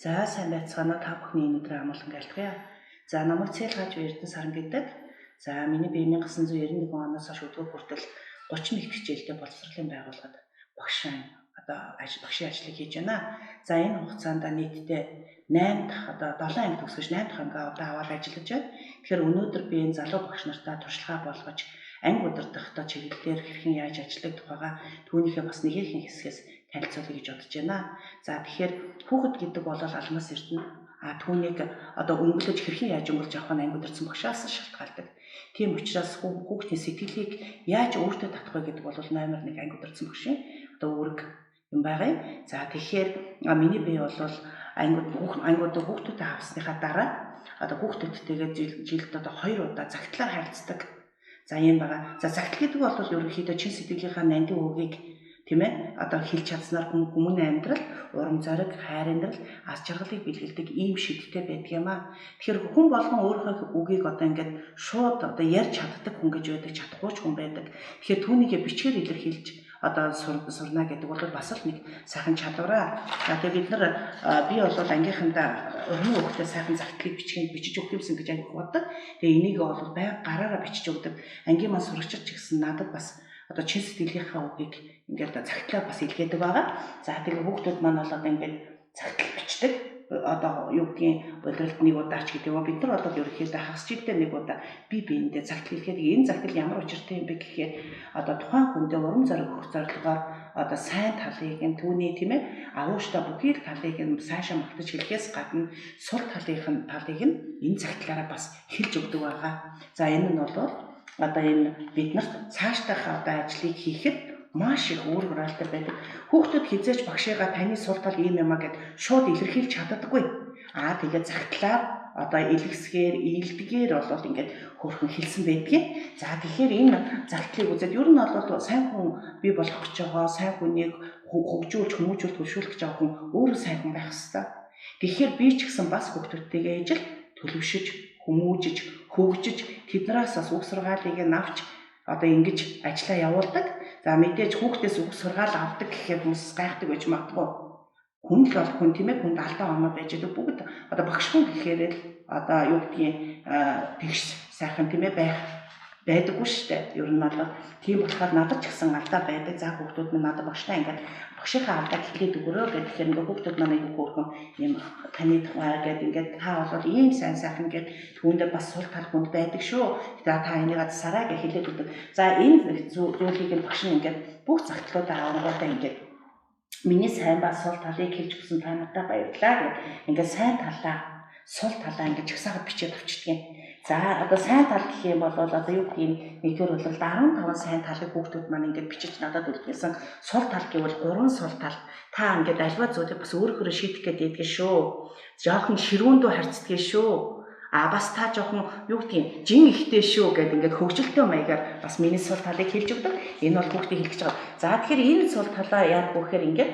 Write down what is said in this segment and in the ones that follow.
За сайн байцгаана уу та бүхний өнөөдөр амгалан айлтгая. За намайг Цэлгааж Эрдэнэ Саран гэдэг. За миний бие 1991 оноос хойш өдгөө хүртэл 31 хичээлдээ боловсролын байгууллагад багшийн багшийн ажлыг хийж байна. За энэ хугацаанд нийтдээ 8 дахь 7 анги төгсөж 8 дахь анги аваад ажиллаж байна. Тэгэхээр өнөөдөр би энэ залуу багш нартай туршлагаа болгож анги удирдахдаа чиглэлээр хэрхэн яаж ажиллах тухайга түүнийхээ бас нэгэн хэсгээс танилцуулъя гэж бодож байна. За тэгэхээр хүүхэд гэдэг бол алмаас эрдэнэ. Түүнийг өнгөлөж хэрхэн яаж өнгөлж авах нь анги удирдсан багшаас шалтгаалдаг. Тийм учраас хүүхдийн сэтгэлийг яаж өөртөө татах вэ гэдэг бол номер 1 анги удирдсан багшийн үүрэг юм байгаа. За тэгэхээр миний бие бол ангиуд хүүхдүүдэд авсныхаа дараа хүүхдүүдтэйгээ жилд 2 удаа загтлаар харилцдаг. За юм байгаа. За загтал гэдэг бол ерөнхийдөө чин сэтгэлийнхаа нандин үгийг тийм ээ хэлж чадсанаар хүмүүний амьдрал, урам зориг, хайр инрэл, аз жаргалыг бэлгэлдэг ийм шидтэй байдаг юм аа. Тэгэхээр хүн болгон өөрийнхөө үгийг ингээд шууд ярьж чаддаг хүн гэж байдаг, чадахгүй ч хүн байдаг. Тэгэхээр түүнийг бичгээр илэрхийлж сурна гэдэг бол бас л нэг сайхан чадвараа. Тэгээ бид нар би бол ангийнхандаа өрнө өгөхтэй сайхан загтлыг бичиж өгөх юмсан гэж ангих боддог. Тэгээ энийг бол байнга гараараа бичиж өгдөг. Ангийн маань сурагчид ч гэсэн надад бас чин сэтгэлийнхаа үгийг ингээд загтлаар бас илгээдэг байгаа. За тэгээ хүүхдүүд маань бол ингээд загтал бичдэг. Юу гэдгийг өдрөлд нэг удаа ч гэдэг юм. Бид нар бол ерөнхийдөө хагас жилдээ нэг удаа биендээ загтал илгээд энэ загтал ямар учиртай юм бэ гэхээр тухайн хүндээ урам зориг өгөх зорилгоор сайн талыг нь түүний тийм ээ агууштай бүхий л талыг нь сайшаа магтаж хэлэхээс гадна сул талыг нь энэ загтлаараа бас хэлж өгдөг байгаа. За энэ нь бол энэ бид нарт цаашдах ажлыг хийхэд маш их үр хураалтай байдаг. Хүүхдүүд хизээч багшигаа таны сул тал ийм юм а гэд шууд илэрхийлж чаддаггүй. Тэгээд загтлаар илгэсгээр, ийдгээр бол ингээд хөрхөн хэлсэн байдгийг. За тэгэхээр энэ загтлыг үзээд ер нь бол сайн хүн бий болох гэж байгаа, сайн хүнийг хөгжүүлж, хүмүүжүүлж, төлөвшүүлэх гэж байгаа хүн өөрөө сайн хүн байх хэрэгтэй. Тэгэхээр би ч гэсэн бас хүүхдүүдтэйгээ ижил төлөвшөж, хүмүүжиж, хөгжиж, тэднээс бас үг сургаалыг авч ингэж ажиллаа явуулдаг. За мэдээж хүүхдээс үг сургаал авдаг гэхээр хүмүүс гайхдаг байж магадгүй. Хүн л бол хүн тийм ээ, хүнд алдаа оноо байж байгаа бүгд багш хүн гэхээр л юу гэдгийг тэгш сайхан тийм ээ байдаггүй шүү дээ. Ер нь бол тийм болохоор надад ч гэсэн алдаа байдаг. За хүүхдүүд минь надад багштай ингээд багшийнхаа алдааг хэлээд өгөрөө гэхээр ингээд хүүхдүүд манай юу хөөрхөн юм таны тухай гэдэг ингээд та бол ийм сайн сайхан ингээд түүндээ бас сул тал хүнд байдаг шүү. За та энийг сараа гэж хэлээд өгдөг. За энэ зүйлийг нь багш нь ингээд бүх загтлуудаа авангуудаа ингээд миний сайн ба сул талыг хэлж өгсөн та надад баярлалаа гэх ингээд сайн талаа сул талаа ингээд жагсаахад бичээд авчдгийг. За сайн тал гэх юм бол юу гэдгийг нэгдүгээр бол 15 сайн талыг хүүхдүүд маань ингээд бичиж надад үлдээсэн. Сул тал гэвэл 3 сул тал. Та ингээд альва зүйлийг бас өөрөөрөө шийдэх гэдэг шүү. Жохон ширүүндөө харьцдаг шүү. Бас та жоохон юу гэдгийг жин ихтэй шүү гэдэг ингээд хөгжилтэй маягаар бас миний сул талыг хэлж өгдөг. Энэ бол хүүхдийг хэлж байгаа. За тэгэхээр энэ сул талаа яг бүхээр ингээд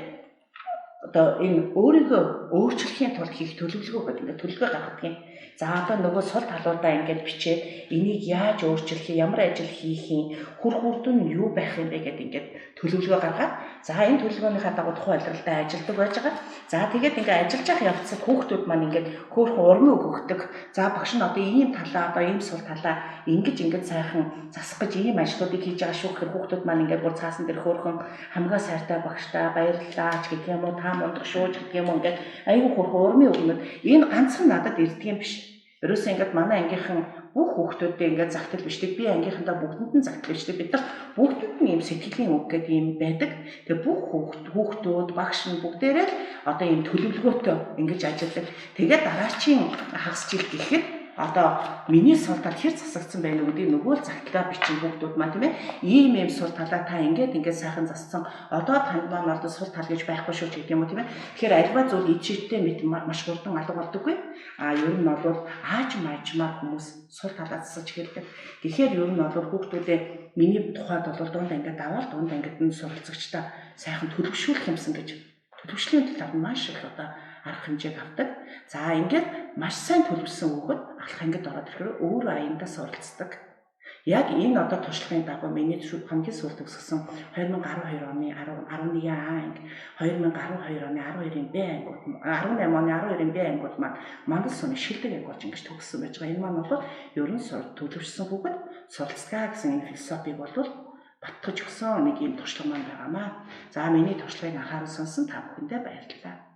энэ өөрийгөө өөрчлөхийн тулд хийх төлөвлөгөө гэдэг ингээд төлөвлөгөө гаргадаг юм. За нөгөө сул талуудаа ингээд бичээд энийг яаж өөрчлөх юм, ямар ажил хийх юм, хүрдэн нь юу байх юм бэ гэдэг ингээд төлөвлөгөө гаргаад за энэ төлөвлөгөөнийхаа дагуу тухайн амьдралдаа ажилладаг байж байгаа. За тэгээд ингээд ажиллаж явах явцад хүүхдүүд маань ингээд хөөрхөн урмын өгөгдөг. За багш нь ийм талаа ийм сул талаа ингэж сайхан засах гэж ийм ажлуудыг хийж байгаа шүү гэхээр хүүхдүүд маань ингээд бүр цаасан дээр хөөрхөн хамгаа сайртай багштай баярлалаа ч гэдэг юм уу, та мундаг шүү гэдэг юм уу ингээд аюу хөөрхөн урмын өгнөд энэ ганцхан надад ирдэг юм биш. Ерөөсөө ингээд манай ангийнхан бүх хүүхдүүдтэй ингээд загтал бичдэг. Би ангийнхандаа бүгдэнд нь загтал бичдэг. Бид нар бүгдэнд нь ийм сэтгэлийн үг гэдэг юм байдаг. Тэгээ бүх хүүхдүүд, багш нь бүгдээрээ л ийм төлөвлөгөөтэй ингэж ажилладаг. Тэгээд дараачийн хагас жил гэхэд миний сул тал хэр засагдсан байна уу гэдэг нөгөө загтлаа бичин хүүхдүүд маань тийм ээ ийм сул талаа та ингээд сайхан зассан танд маань сул тал гэж байхгүй шүү гэдэг юм уу тийм ээ. Тэгэхээр альва зүйл ичээтэй мэт маш хурдан алга болдоггүй. Ер нь бол ааж маажмаар хүмүүс сул талаа засаж хэлдэг. Тэгэхээр ер нь бол хүүхдүүдээ миний тухайд бол дунд ингээд аваад дунд ингээд суралцагчдаа сайхан төлөвшүүлэх юмсан гэж төлөвшлийн талаар маш их арга хэмжээг авдаг. За ингээд маш сайн төлөвлөсөн хүүхэд алах ангид ороод ирэхээр өөр аяндаа суралцдаг. Яг энэ одоо туршлагын дагуу миний хамгийн сүүлд төгсгсөн 2012 оны 11 А анги, 2012 оны 12-ын Б ангиуд, 18 оны 12-ын Б ангиуд маань мандал сумын шилдэг анги болж ингэж төгссөн байж байгаа. Энэ маань бол ер нь төлөвшсөн хүүхэд суралцгаа гэсэн энэ философиг бол батгаж өгсөн нэг юм туршлага маань байгаамаа. За миний туршлагыг анхаарал сонсон та бүхэндээ баярлалаа.